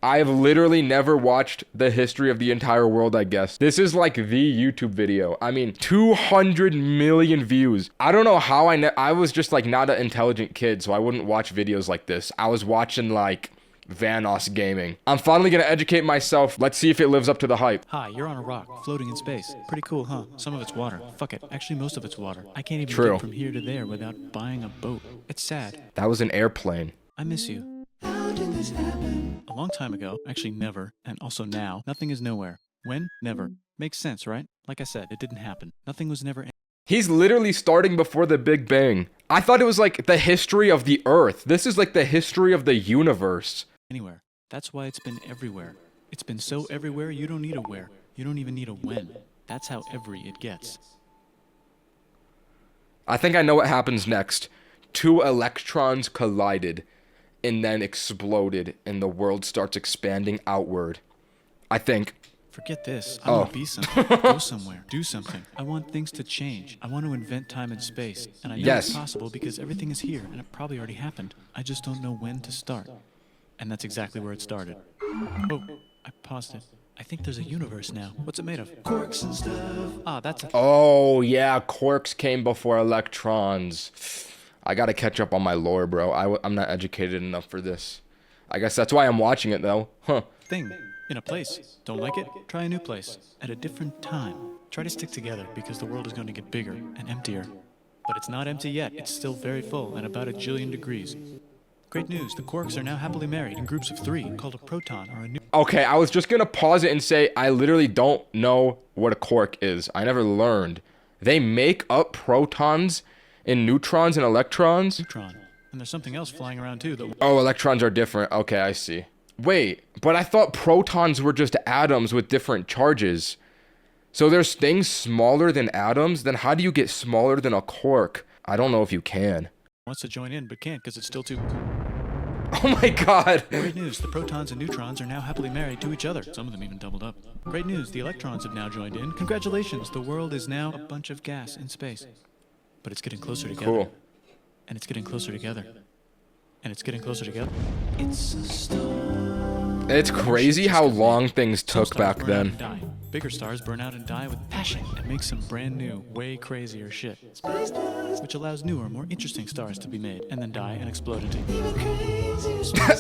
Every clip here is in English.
I have literally never watched the history of the entire world, I guess. This is like the YouTube video. I mean, 200 million views. I don't know how I was just like not an intelligent kid, so I wouldn't watch videos like this. I was watching like Vanos Gaming. I'm finally gonna educate myself. Let's see if it lives up to the hype. Hi, you're on a rock, floating in space. Pretty cool, huh? Some of it's water. Fuck it. Actually, most of it's water. I can't even True. get from here to there without buying a boat. It's sad. That was an airplane. I miss you. How did this happen? A long time ago, actually never, and also now, nothing is nowhere. When? Never. Makes sense, right? Like I said, it didn't happen. Nothing was never. He's literally starting before the Big Bang. I thought it was like the history of the Earth. This is like the history of the universe. Anywhere. That's why it's been everywhere. It's been so everywhere, you don't need a where. You don't even need a when. That's how every it gets. I think I know what happens next. Two electrons collided and then exploded and the world starts expanding outward. I think. Forget this. I want to be something. Go somewhere. Do something. I want things to change. I want to invent time and space. And I know it's possible because everything is here and it probably already happened. I just don't know when to start. And that's exactly where it started. Oh, I paused it. I think there's a universe now. What's it made of? Quarks and stuff. Ah, that's a... Oh, yeah, quarks came before electrons. I gotta catch up on my lore, bro. I'm not educated enough for this. I guess that's why I'm watching it, though. Huh. Thing. In a place. Don't like it? Try a new place. At a different time. Try to stick together because the world is going to get bigger and emptier. But it's not empty yet. It's still very full and about 1 jillion degrees. Great news, the quarks are now happily married in groups of 3, called a proton or a new... Okay, I was just gonna pause it and say I literally don't know what a quark is. I never learned. They make up protons and neutrons and electrons? Neutron. And there's something else flying around too that... Oh, electrons are different. Okay, I see. Wait, but I thought protons were just atoms with different charges. So there's things smaller than atoms? Then how do you get smaller than a quark? I don't know if you can. Wants to join in but can't because it's still too... Oh my god! Great news, the protons and neutrons are now happily married to each other. Some of them even doubled up. Great news, the electrons have now joined in. Congratulations, the world is now a bunch of gas in space. But it's getting closer together. Cool. And it's getting closer together. And it's getting closer together. It's a star. It's crazy how long things took back then. Bigger stars burn out and die with passion and make some brand new, way crazier shit. Which allows newer, more interesting stars to be made and then die and explode into...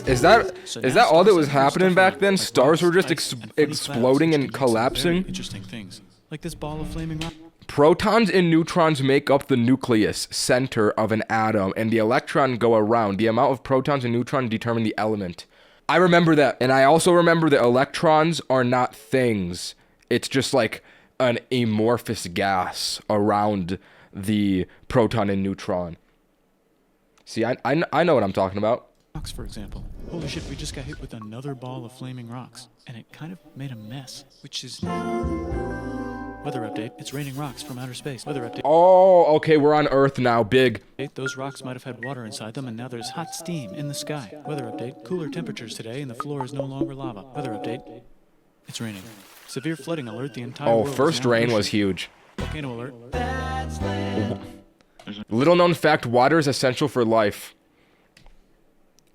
Is that all that was happening back then? Stars were just exploding and collapsing? Interesting things. Like this ball of flaming rock. Protons and neutrons make up the nucleus, center of an atom, and the electron go around. The amount of protons and neutrons determine the element. I remember that, and I also remember that electrons are not things. It's just like an amorphous gas around the proton and neutron. See, I know what I'm talking about. Rocks, for example. Holy shit, we just got hit with another ball of flaming rocks, and it kind of made a mess, which is... Weather update, it's raining rocks from outer space. Weather update. Oh, okay, we're on Earth now, big. Those rocks might have had water inside them, and now there's hot steam in the sky. Weather update, cooler temperatures today, and the floor is no longer lava. Weather update, it's raining. Severe flooding alert, the entire world. Oh, first rain was huge. Volcano alert. Little known fact, water is essential for life.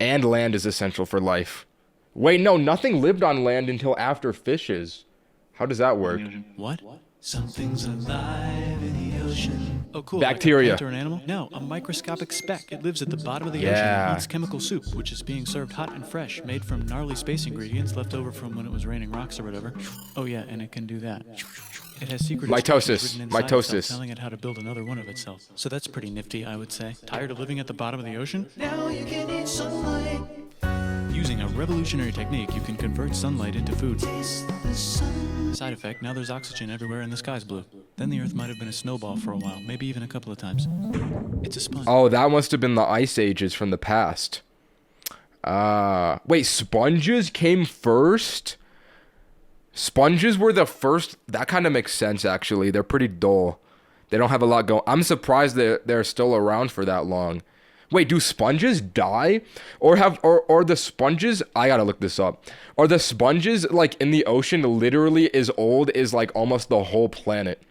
And land is essential for life. Wait, no, nothing lived on land until after fishes. How does that work? What? Something's alive in the ocean. Oh, cool. Bacteria. Like a plant or an animal? No, a microscopic speck. It lives at the bottom of the ocean and eats chemical soup, which is being served hot and fresh, made from gnarly space ingredients left over from when it was raining rocks or whatever. Oh yeah, and it can do that. It has secret mitosis. Mitosis. Telling it how to build another one of itself. So that's pretty nifty, I would say. Tired of living at the bottom of the ocean? Now you can eat sunlight. Using a revolutionary technique, you can convert sunlight into food. Side effect, now there's oxygen everywhere and the sky's blue. Then the Earth might have been a snowball for a while, maybe even a couple of times. It's a sponge. Oh, that must have been the ice ages from the past. Wait, sponges came first? Sponges were the first? That kind of makes sense, actually. They're pretty dull. They don't have a lot going. I'm surprised they're still around for that long. Wait, do sponges die? Or the sponges, I gotta look this up. Are the sponges, like, in the ocean literally as old as, like, almost the whole planet?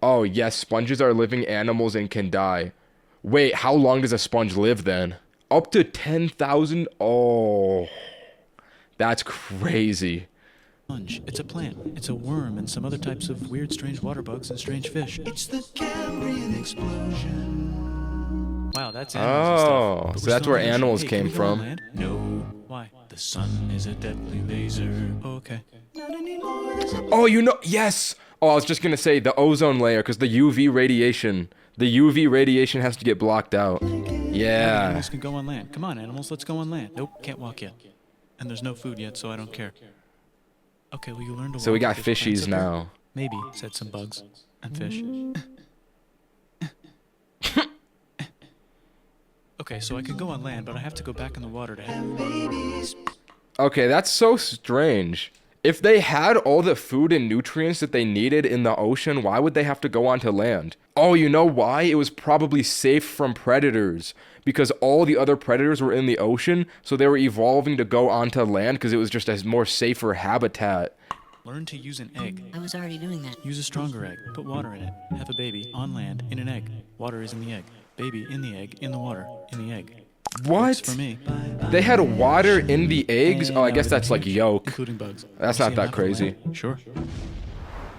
Oh, yes, sponges are living animals and can die. Wait, how long does a sponge live then? Up to 10,000? Oh, That's crazy. Sponge. It's a plant. It's a worm and some other types of weird, strange water bugs and strange fish. It's the Cambrian explosion. Wow, that's animals and stuff. So that's where animals came from. No. Why? The sun is a deadly laser. Oh, okay. Not anymore. Oh, you know, yes. Oh, I was just gonna say the ozone layer, because the UV radiation. The UV radiation has to get blocked out. Yeah. Animals can go on land. Come on, animals, let's go on land. Nope, can't walk yet. And there's no food yet, so I don't care. Okay, well, you learned to walk. So we got with these plants fishies up there? now. Maybe, said some bugs and fish. Okay, so I can go on land, but I have to go back in the water to have babies. Okay, that's so strange. If they had all the food and nutrients that they needed in the ocean, why would they have to go onto land? Oh, you know why? It was probably safe from predators. Because all the other predators were in the ocean, so they were evolving to go onto land because it was just a more safer habitat. Learn to use an egg. I was already doing that. Use a stronger egg. Put water in it. Have a baby on land in an egg. Water is in the egg. Baby in the egg, in the water, in the egg. What? Works for me. They had water in the eggs? Oh, I guess that's like yolk. Including bugs. That's not that crazy. Sure.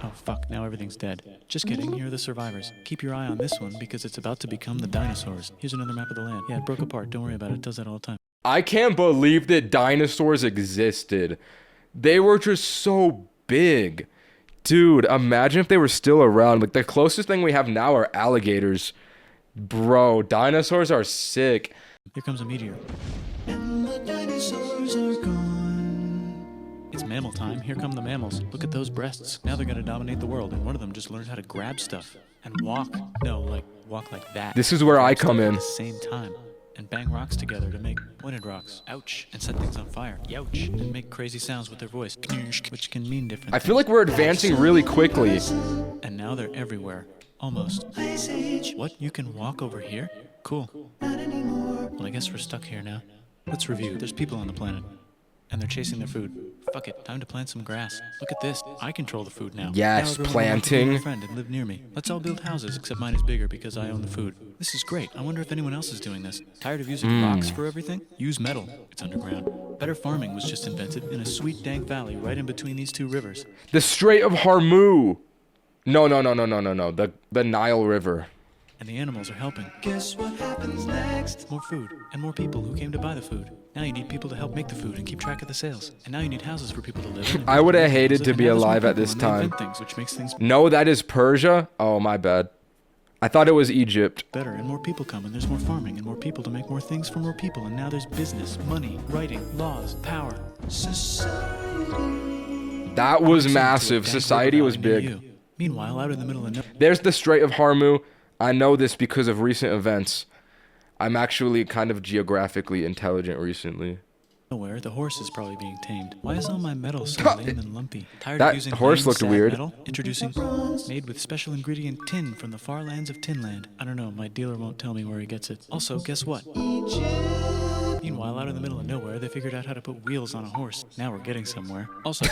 Oh, fuck. Now everything's dead. Just kidding. Here are the survivors. Keep your eye on this one because it's about to become the dinosaurs. Here's another map of the land. Yeah, it broke apart. Don't worry about it. It does that all the time. I can't believe that dinosaurs existed. They were just so big. Dude, imagine if they were still around. Like, the closest thing we have now are alligators. Bro, dinosaurs are sick. Here comes a meteor. And the dinosaurs are gone. It's mammal time. Here come the mammals. Look at those breasts. Now they're gonna dominate the world, and one of them just learned how to grab stuff and walk. No, like walk like that. This is where I come in. At the same time. And bang rocks together to make pointed rocks. Ouch. And set things on fire. Youch. And make crazy sounds with their voice. Which can mean different I feel like we're advancing really quickly. And now they're everywhere. Almost. What? You can walk over here? Cool. Well, I guess we're stuck here now. Let's review. There's people on the planet. And they're chasing their food. Fuck it. Time to plant some grass. Look at this. I control the food now. Yes, now everyone will want to be planting. my friend and live near me. Let's all build houses, except mine is bigger because I own the food. This is great. I wonder if anyone else is doing this. Tired of using rocks for everything? Use metal. It's underground. Better farming was just invented in a sweet, dank valley right in between these two rivers. The Strait of Hormuz. No. The Nile River. And the animals are helping. Guess what happens next? More food, and more people who came to buy the food. Now you need people to help make the food and keep track of the sales. And now you need houses for people to live in. I would have hated to be alive at this time. Things, which makes things No, that is Persia. Oh, my bad. I thought it was Egypt. better, and more people come, and there's more farming, and more people to make more things for more people. And now there's business, money, writing, laws, power. Society. That was massive. Society was big. Meanwhile, out in the middle of nowhere. There's the Strait of Hormuz. I know this because of recent events. I'm actually kind of geographically intelligent recently. Nowhere, the horse is probably being tamed. Why is all my metal so lame and lumpy? Tired That of using horse lame, looked sad weird. Metal? Introducing bronze, made with special ingredient tin from the far lands of Tinland. I don't know, my dealer won't tell me where he gets it. Also, guess what? Egypt. Meanwhile, out in the middle of nowhere, they figured out how to put wheels on a horse. Now we're getting somewhere. Also,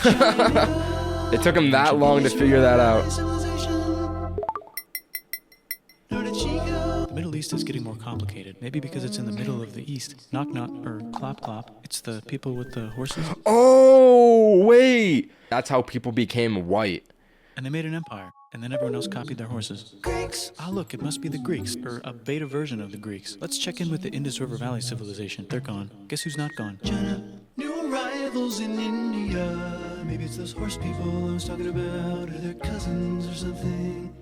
It took them that long to figure that out. The Middle East is getting more complicated. Maybe because it's in the middle of the East. Knock knock, or clop clop. It's the people with the horses. Oh, wait. That's how people became white. And they made an empire. And then everyone else copied their horses. Greeks! Ah, look, it must be the Greeks, or a beta version of the Greeks. Let's check in with the Indus River Valley civilization. They're gone. Guess who's not gone? China. New arrivals in India. Maybe it's those horse people I was talking about, or their cousins or something.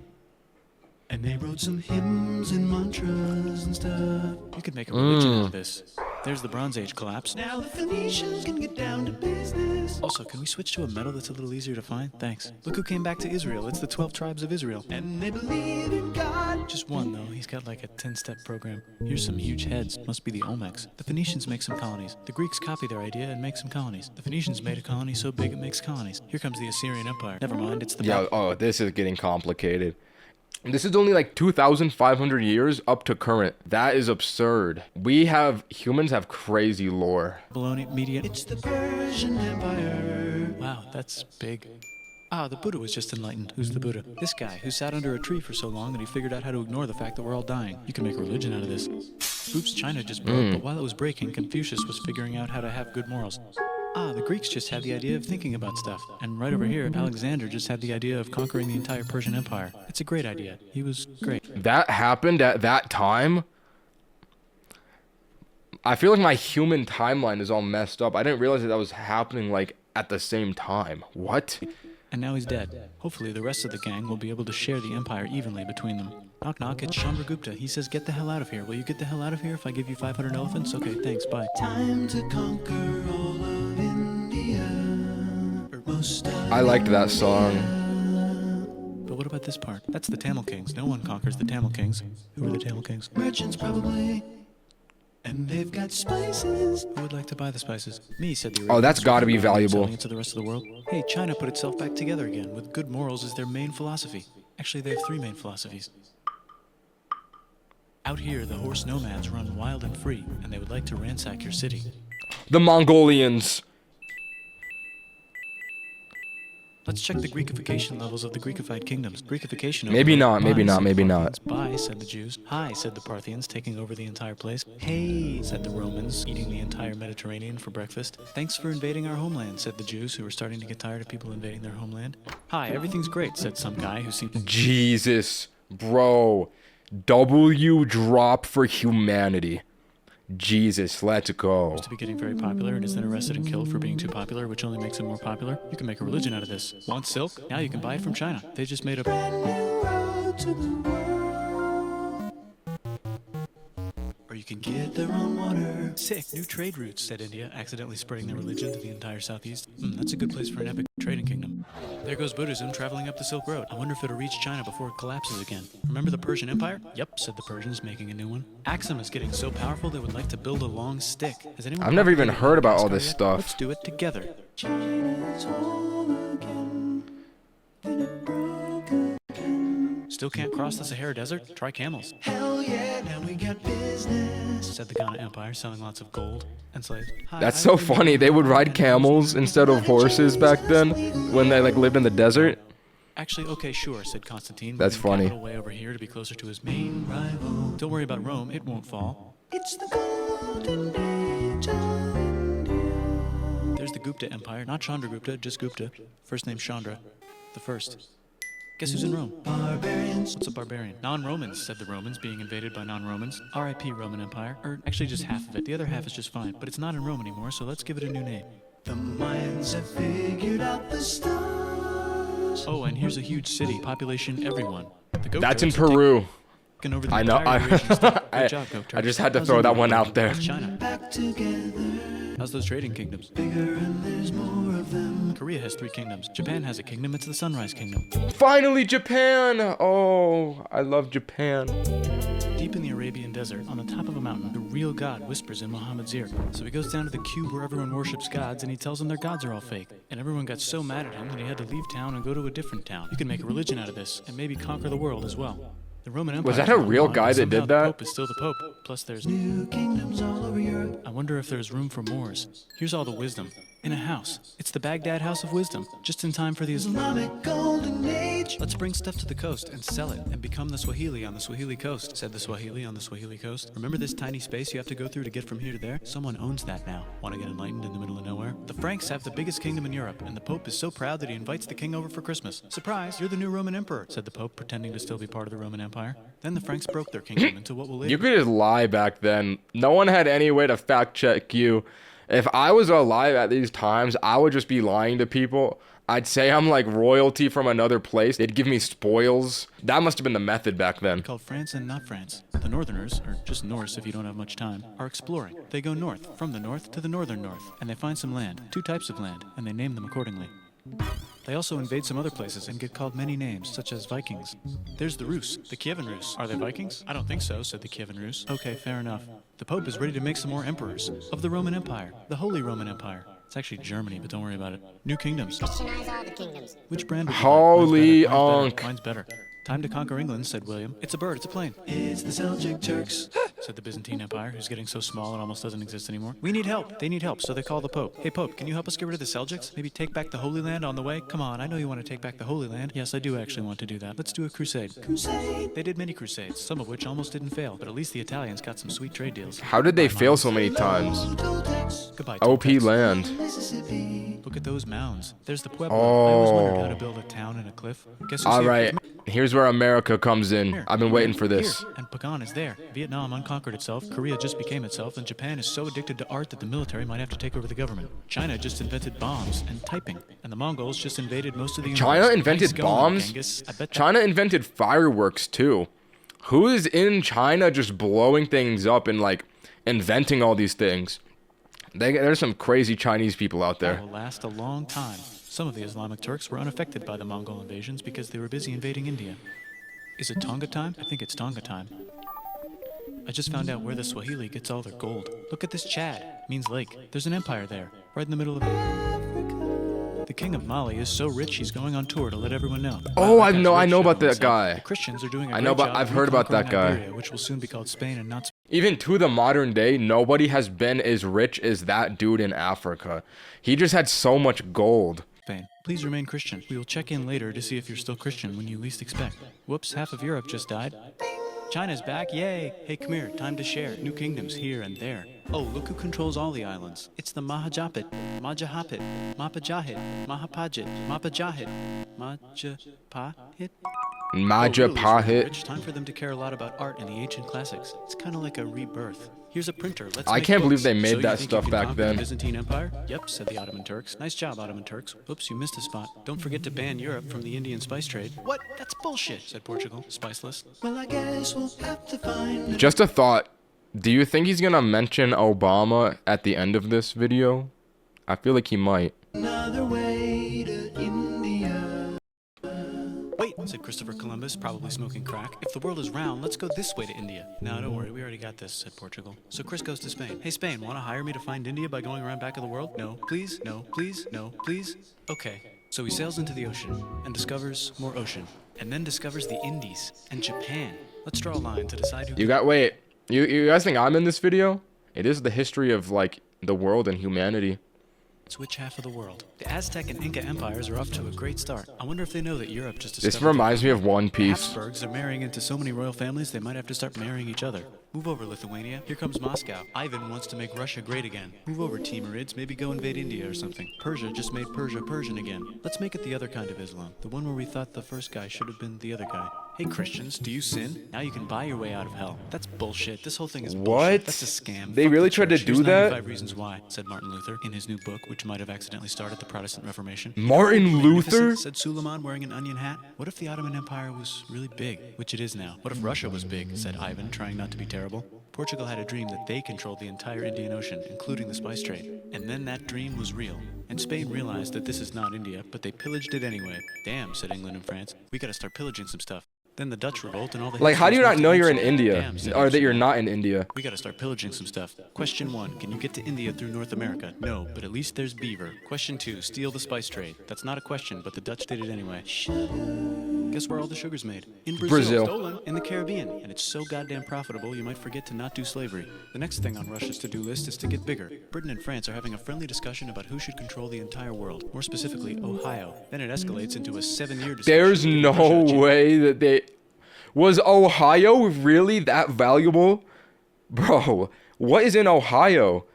And they wrote some hymns and mantras and stuff. You could make a religion out of this. There's the Bronze Age collapse. Now the Phoenicians can get down to business. Also, can we switch to a metal that's a little easier to find? Thanks. Look who came back to Israel. It's the 12 tribes of Israel. And they believe in God. Just one, though. He's got like a 10-step program. Here's some huge heads. Must be the Olmecs. The Phoenicians make some colonies. The Greeks copy their idea and make some colonies. The Phoenicians made a colony so big it makes colonies. Here comes the Assyrian Empire. Never mind, it's the... Yeah, oh, this is getting complicated. This is only like 2,500 years up to current. That is absurd. Humans have crazy lore. Baloney media. It's the Persian Empire. Wow, that's big. Ah, the Buddha was just enlightened. Who's the Buddha? This guy who sat under a tree for so long that he figured out how to ignore the fact that we're all dying. You can make a religion out of this. Oops, China just broke, but while it was breaking, Confucius was figuring out how to have good morals. Ah, the Greeks just had the idea of thinking about stuff. And right over here, Alexander just had the idea of conquering the entire Persian Empire. It's a great idea. He was great. That happened at that time? I feel like my human timeline is all messed up. I didn't realize that was happening, like, at the same time. What? And now he's dead. Hopefully the rest of the gang will be able to share the empire evenly between them. Knock knock, it's Chandragupta. He says, get the hell out of here. Will you get the hell out of here if I give you 500 elephants? Okay, thanks, bye. Time to conquer all of India. I liked that song. But what about this part? That's the Tamil Kings. No one conquers the Tamil Kings. Who are the Tamil Kings? Merchants, probably. And they've got spices. Who would like to buy the spices? Me, said the Arabians. Oh, that's gotta be valuable. Selling it to the rest of the world. Hey, China put itself back together again, with good morals as their main philosophy. Actually, they have 3 main philosophies. Out here, the horse nomads run wild and free, and they would like to ransack your city. The Mongolians. Let's check the Greekification levels of the Greekified kingdoms. Greekification. Maybe not, maybe not, maybe not. Bye, said the Jews. Hi, said the Parthians, taking over the entire place. Hey, said the Romans, eating the entire Mediterranean for breakfast. Thanks for invading our homeland, said the Jews, who were starting to get tired of people invading their homeland. Hi, everything's great, said some guy who seemed... Jesus, bro. W drop for humanity. Jesus, let's go. To be getting very popular and is then arrested and killed for being too popular, which only makes him more popular. You can make a religion out of this. Want silk? Now you can buy it from China. They just made a brand new road to the world. Or you can get their own water. Sick, new trade routes, said India, accidentally spreading their religion to the entire southeast. That's a good place for an epic trading kingdom. There goes Buddhism traveling up the Silk Road. I wonder if it'll reach China before it collapses again. Remember the Persian Empire? Yep, said the Persians, making a new one. Axum is getting so powerful they would like to build a long stick. Has anyone I've never even heard about all this stuff. Let's do it together. China's home again. Then it broke again. Still can't cross the Sahara Desert? Try camels. Hell yeah, now we got business, said the Ghana Empire, selling lots of gold and slaves. That's so funny. They would ride camels instead of horses back then when they like lived in the desert. Actually, okay, sure, said Constantine. That's funny. Way over here to be closer to his main rival. Don't worry about Rome, it won't fall. It's the golden age of India. There's the Gupta Empire, not Chandragupta, just Gupta. First name Chandra, the first. Guess who's in Rome? Barbarians. What's a barbarian? Non-Romans, said the Romans, being invaded by non-Romans. R.I.P. Roman Empire. Or actually just half of it. The other half is just fine. But it's not in Rome anymore, so let's give it a new name. The Mayans have figured out the stars. Oh, and here's a huge city. Population everyone. The That's in Peru. Over the I know. I just had to throw that one out there. China. Back together. How's those trading kingdoms? Bigger and there's more of them. Korea has 3 kingdoms. Japan has a kingdom. It's the Sunrise Kingdom. Finally, Japan! Oh, I love Japan. Deep in the Arabian desert, on the top of a mountain, the real God whispers in Muhammad's ear. So he goes down to the cube where everyone worships gods, and he tells them their gods are all fake. And everyone got so mad at him that he had to leave town and go to a different town. You can make a religion out of this, and maybe conquer the world as well. The Roman Empire. Was that a real guy that did that? The Pope is still the Pope. Plus, there's new kingdoms all over Europe. I wonder if there's room for Moors. Here's all the wisdom in a house. It's the Baghdad House of Wisdom, just in time for the Islamic Golden Age. Let's bring stuff to the coast and sell it, and become the Swahili on the Swahili coast, said the Swahili on the Swahili coast. Remember this tiny space you have to go through to get from here to there? Someone owns that now. Want to get enlightened in the middle of nowhere? The Franks have the biggest kingdom in Europe, and the Pope is so proud that he invites the king over for Christmas. Surprise, you're the new Roman emperor, said the Pope, pretending to still be part of the Roman Empire. Then the Franks broke their kingdom into what will later... You could just lie back then. No one had any way to fact check you. If I was alive at these times, I would just be lying to people. I'd say I'm like royalty from another place. They'd give me spoils. That must have been the method back then. Called France and not France. The Northerners, or just Norse if you don't have much time, are exploring. They go north, from the north to the northern north, and they find some land, 2 types of land, and they name them accordingly. They also invade some other places and get called many names, such as Vikings. There's the Rus, the Kievan Rus. Are they Vikings? I don't think so, said the Kievan Rus. Okay, fair enough. The Pope is ready to make some more emperors of the Roman Empire, the Holy Roman Empire. It's actually Germany, but don't worry about it. New kingdoms. Christianize all the kingdoms. Which brand would you Holy like? Mine's better. Mine's better. Time to conquer England, said William. It's a bird, it's a plane. It's the Seljuk Turks, said the Byzantine Empire, who's getting so small it almost doesn't exist anymore. We need help. They need help, so they call the Pope. Hey, Pope, can you help us get rid of the Seljuks? Maybe take back the Holy Land on the way? Come on, I know you want to take back the Holy Land. Yes, I do actually want to do that. Let's do a crusade. Crusade! They did many crusades, some of which almost didn't fail, but at least the Italians got some sweet trade deals. How did they fail so many times? Goodbye, OP Toltecs. land. Look at those mounds. There's the Pueblo. I always wondered how to build a town in a cliff. Guess who's All here? right, here's where America comes in. Here, I've been waiting for this. Here. And Pagan is there. Vietnam unconquered itself, Korea just became itself, and Japan is so addicted to art that the military might have to take over the government. China just invented bombs and typing, and the Mongols just invaded most of the universe. China invented Nice going, bombs? Genghis. I bet that- China invented fireworks too. Who is in China just blowing things up and like inventing all these things? There's some crazy Chinese people out That there. will last a long time. Some of the Islamic Turks were unaffected by the Mongol invasions because they were busy invading India. Is it Tonga time? I think it's Tonga time. I just found out where the Swahili gets all their gold. Look at this Chad. Means lake. There's an empire there, right in the middle of it. The king of Mali is so rich he's going on tour to let everyone know. Oh, Wow, I that guy's know rich, about that himself. guy. The Christians are doing a I great know about- job I've of heard about that reconquering guy. Iberia, which will soon be called Spain and not Even to the modern day, nobody has been as rich as that dude in Africa. He just had so much gold. Spain. Please remain Christian. We will check in later to see if you're still Christian when you least expect. Whoops, half of Europe just died. China's back, yay! Hey, come here, time to share. New kingdoms here and there. Oh, look who controls all the islands. It's the Mahajapit, Majahapit, Mapajahit, Mahapajit, Mapajahit, Majapahit. Majapahit. Rich time for them to care a lot about art and the ancient classics. It's kind of like a rebirth. Here's a printer. Let's I make can't believe books. they made So you that think stuff you can back conquer the then. Byzantine Empire? Yep, said the Ottoman Turks. Nice job, Ottoman Turks. Oops, you missed a spot. Don't forget to ban Europe from the Indian spice trade. What? That's bullshit, said Portugal, spiceless. Well, I guess we'll have to find Just a thought. Do you think he's gonna mention Obama at the end of this video? I feel like he might. another way to India. Wait, said Christopher Columbus, probably smoking crack. If the world is round, let's go this way to India. No, don't worry, we already got this, said Portugal. So Chris goes to Spain. Hey, Spain, want to hire me to find India by going around back of the world? No, please, no, please, no, please. Okay. So he sails into the ocean and discovers more ocean, and then discovers the Indies and Japan. Let's draw a line to decide who. Wait. You guys think I'm in this video? It is the history of like the world and humanity. It's which half of the world? The Aztec and Inca empires are off to a great start. I wonder if they know that Europe just discovered. This reminds me of One The Piece. Habsburgs are marrying into so many royal families they might have to start marrying each other. Move over, Lithuania. Here comes Moscow. Ivan wants to make Russia great again. Move over, Timurids. Maybe go invade India or something. Persia just made Persia Persian again. Let's make it the other kind of Islam. The one where we thought the first guy should have been the other guy. Hey, Christians, do you sin? Now you can buy your way out of hell. That's bullshit. This whole thing is What? bullshit. That's a scam. They Fuck really the tried to church. do Here's that? 95 Reasons Why, said Martin Luther in his new book, which might have accidentally started the Protestant Reformation. Martin Luther? Magnificent, said Suleiman wearing an onion hat. What if the Ottoman Empire was really big, which it is now? What if Russia was big, said Ivan, trying not to be terrible. Portugal had a dream that they controlled the entire Indian Ocean, including the spice trade. And then that dream was real. And Spain realized that this is not India, but they pillaged it anyway. Damn, said England and France. We gotta start pillaging some stuff. Then the Dutch revolt and all the Like, how do you not Hessians know moved to you're in Amsterdam. India? Damn, said Or that Amsterdam. you're not in India? We gotta start pillaging some stuff. Question 1, can you get to India through North America? No, but at least there's beaver. Question 2, steal the spice trade. That's not a question, but the Dutch did it anyway. Guess where all the sugar's made? In Brazil. Stolen. In the Caribbean. And it's so goddamn profitable, you might forget to not do slavery. The next thing on Russia's to-do list is to get bigger. Britain and France are having a friendly discussion about who should control the entire world. More specifically, Ohio. Then it escalates into a 7-year discussion. There's giving no Russia a chance way that they... Was Ohio really that valuable? Bro, what is in Ohio?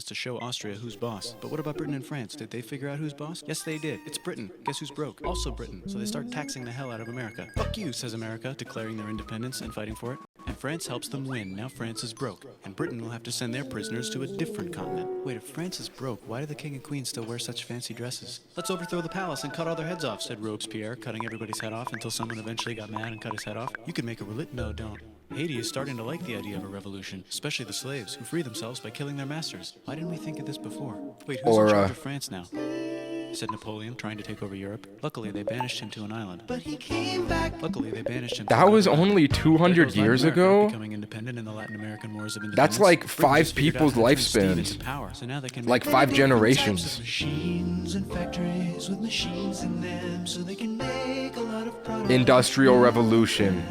to show Austria who's boss. But what about Britain and France? Did they figure out who's boss? Yes, they did. It's Britain. Guess who's broke? Also Britain. So they start taxing the hell out of America. Fuck you, says America, declaring their independence and fighting for it. And France helps them win. Now France is broke. And Britain will have to send their prisoners to a different continent. Wait, if France is broke, why do the king and queen still wear such fancy dresses? Let's overthrow the palace and cut all their heads off, said Robespierre, cutting everybody's head off until someone eventually got mad and cut his head off. You could make a No, don't. Haiti is starting to like the idea of a revolution, especially the slaves, who free themselves by killing their masters. Why didn't we think of this before? Wait, who's in charge of France now? said Napoleon, trying to take over Europe. Luckily, they banished him to an island. But he came back. Luckily, they banished him. That was only 200 years ago? Becoming independent in the Latin American Wars of Independence. That's like 5 people's lifespans. lifespans. So now they can Like 5 generations. Machines and factories with machines in them, so they can make a lot of products. Industrial Revolution.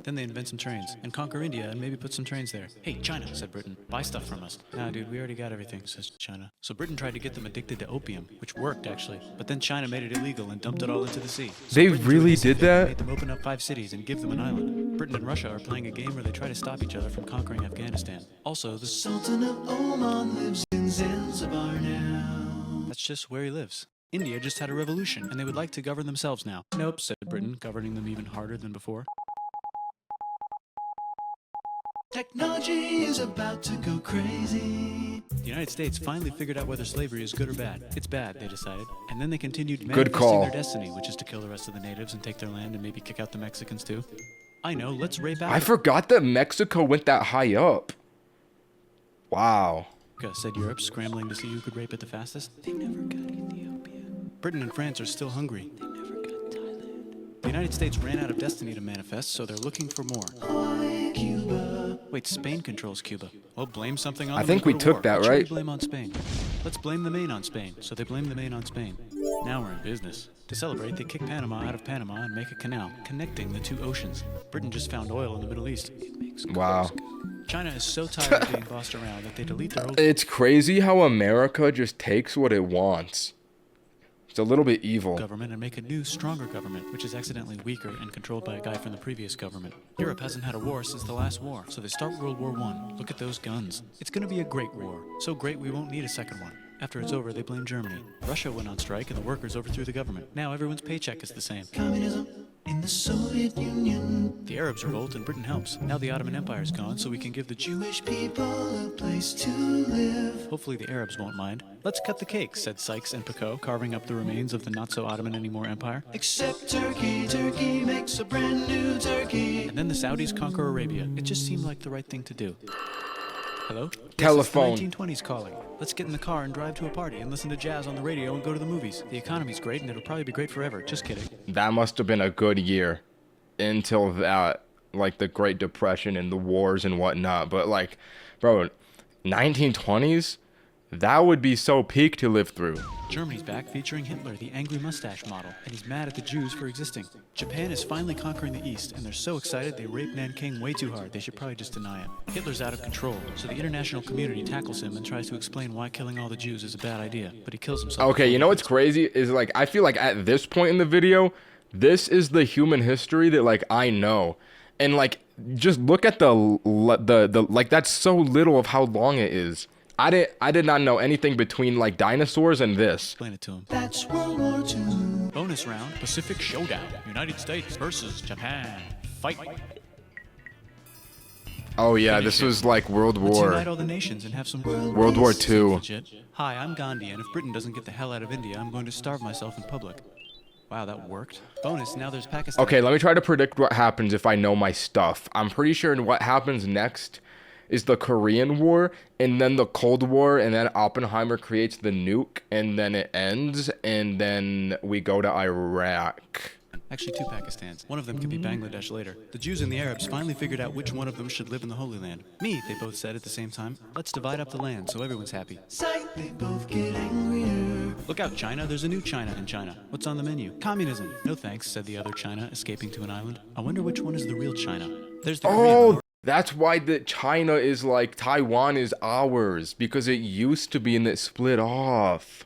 Then they invent some trains and conquer India and maybe put some trains there. Hey, China, said Britain, buy stuff from us. Nah, dude, we already got everything, says China. So Britain tried to get them addicted to opium, which worked actually. But then China made it illegal and dumped it all into the sea. So They Britain really joined the did Pacific, that? Made them open up 5 cities and give them an island. Britain and Russia are playing a game where they try to stop each other from conquering Afghanistan. Also, the Sultan of Oman lives in Zanzibar now. that's just where he lives. India just had a revolution, and they would like to govern themselves now. Nope, said Britain, governing them even harder than before. Technology is about to go crazy. The United States finally figured out whether slavery is good or bad. It's bad, they decided. And then they continued Good manifesting call. their destiny, which is to kill the rest of the natives and take their land and maybe kick out the Mexicans too. I know, let's rape I Africa, forgot that Mexico went that high up. Wow. said Europe, scrambling to see who could rape it the fastest. They never got Ethiopia. Britain and France are still hungry. They never got Thailand. The United States ran out of destiny to manifest, so they're looking for more. Cuba. Wait, Spain controls Cuba. Well, blame something on I them think and go we to took war. that, What should we right? blame on Spain? Let's blame the Maine on Spain. So they blame the Maine on Spain. Now we're in business. To celebrate, they kick Panama out of Panama and make a canal connecting the 2 oceans. Britain just found oil in the Middle East. It makes Wow. China is so tired of being bossed around that they delete their old It's crazy how America just takes what it wants. It's a little bit evil. government and make a new, stronger government, which is accidentally weaker and controlled by a guy from the previous government. Europe hasn't had a war since the last war, so they start World War I. Look at those guns. It's gonna be a great war. So great we won't need a second one. After it's over, they blame Germany. Russia went on strike and the workers overthrew the government. Now everyone's paycheck is the same. Communism in the Soviet Union. The Arabs revolt and Britain helps. Now the Ottoman Empire's gone, so we can give the Jewish people a place to live. Hopefully the Arabs won't mind. Let's cut the cake, said Sykes and Picot, carving up the remains of the not-so-Ottoman anymore empire. Except Turkey. Turkey makes a brand new Turkey. And then the Saudis conquer Arabia. It just seemed like the right thing to do. Hello? Telephone. Yes, it's the 1920s calling. Let's get in the car and drive to a party and listen to jazz on the radio and go to the movies. The economy's great and it'll probably be great forever. Just kidding. That must have been a good year until that, like the Great Depression and the wars and whatnot. But like, bro, 1920s, that would be so peak to live through. Germany's back featuring Hitler, the angry mustache model, and he's mad at the Jews for existing. Japan is finally conquering the East, and they're so excited they rape Nanking way too hard. They should probably just deny it. Hitler's out of control, so the international community tackles him and tries to explain why killing all the Jews is a bad idea, but he kills himself. Okay, you know what's crazy is like I feel like at this point in the video, this is the human history that like I know, and like just look at the like that's so little of how long it is. I did not know anything between like dinosaurs and this. Explain it to him. That's World War II. Bonus round, Pacific Showdown. United States versus Japan. Fight. Oh yeah, this was like World Let's War. unite all the nations and have some World War II. legit. Hi, I'm Gandhi, and if Britain doesn't get the hell out of India, I'm going to starve myself in public. Wow, that worked. Bonus, now there's Pakistan. Okay, let me try to predict what happens if I know my stuff. I'm pretty sure what happens next is the Korean War, and then the Cold War, and then Oppenheimer creates the nuke, and then it ends, and then we go to Iraq. Actually, 2 Pakistans. One of them could be Bangladesh later. The Jews and the Arabs finally figured out which one of them should live in the Holy Land. Me, they both said at the same time. Let's divide up the land so everyone's happy. Sight, they both get angrier. Look out, China. There's a new China in China. What's on the menu? Communism. No thanks, said the other China, escaping to an island. I wonder which one is the real China. There's the Korean Oh, War. that's why China is like Taiwan is ours, because it used to be and it split off.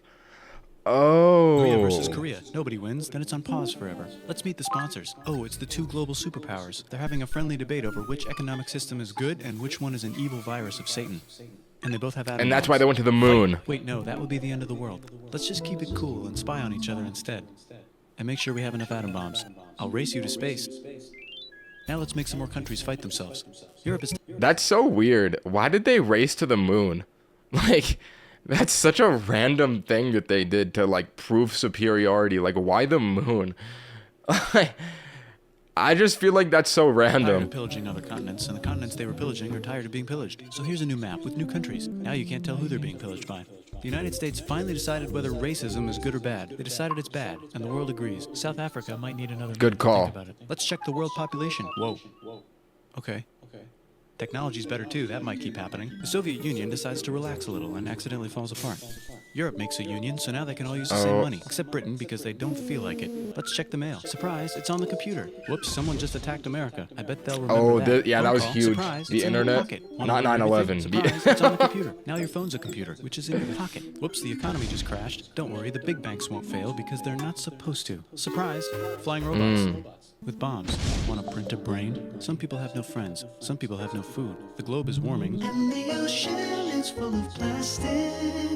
Korea versus Oh. Korea. Nobody wins, then it's on pause forever. Let's meet the sponsors. Oh, it's the 2 global superpowers. They're having a friendly debate over which economic system is good and which one is an evil virus of Satan. And they both have atom And that's bombs. why they went to the moon. Wait, no, that would be the end of the world. Let's just keep it cool and spy on each other instead. And make sure we have enough atom bombs. I'll race you to space. Now let's make some more countries fight themselves. Europe is... That's so weird. Why did they race to the moon? Like, that's such a random thing that they did to like prove superiority. Like, why the moon? I just feel like that's so tired of random. pillaging other continents, and the continents they were pillaging are tired of being pillaged. So here's a new map with new countries. Now you can't tell who they're being pillaged by. The The United States finally decided whether racism is good or bad. They decided it's bad, and the world agrees. South Africa might need another Good minute to call. think about it. Let's check the world population. Whoa. Okay. Technology's better too, that might keep happening. The Soviet Union decides to relax a little and accidentally falls apart. Europe makes a union, so now they can all use the same money, except Britain because they don't feel like it. Let's check the mail. Surprise, it's on the computer. Whoops, someone just attacked America. I bet they'll remember that. Yeah, that was Phone call. huge. Surprise, The it's in your internet, pocket. not Wanna learn 9/11. everything? Surprise, it's on the computer. Now your phone's a computer, which is in your pocket. Whoops, the economy just crashed. Don't worry, the big banks won't fail because they're not supposed to. Surprise, flying robots. With bombs. Want to print a brain? Some people have no friends. Some people have no food. The globe is warming. And the ocean is full of plastic.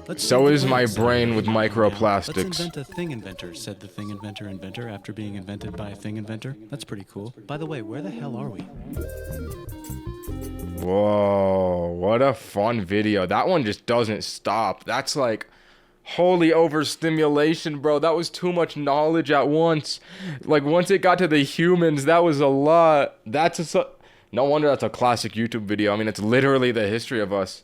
Let's So see is the my plants brain with that are growing now. microplastics. Let's invent a thing inventor, said the thing inventor after being invented by a thing inventor. That's pretty cool. By the way, where the hell are we? Whoa, what a fun video. That one just doesn't stop. That's like holy overstimulation, bro. That was too much knowledge at once. Like once it got to the humans, that was a lot. No wonder that's a classic YouTube video. I mean, it's literally the history of us.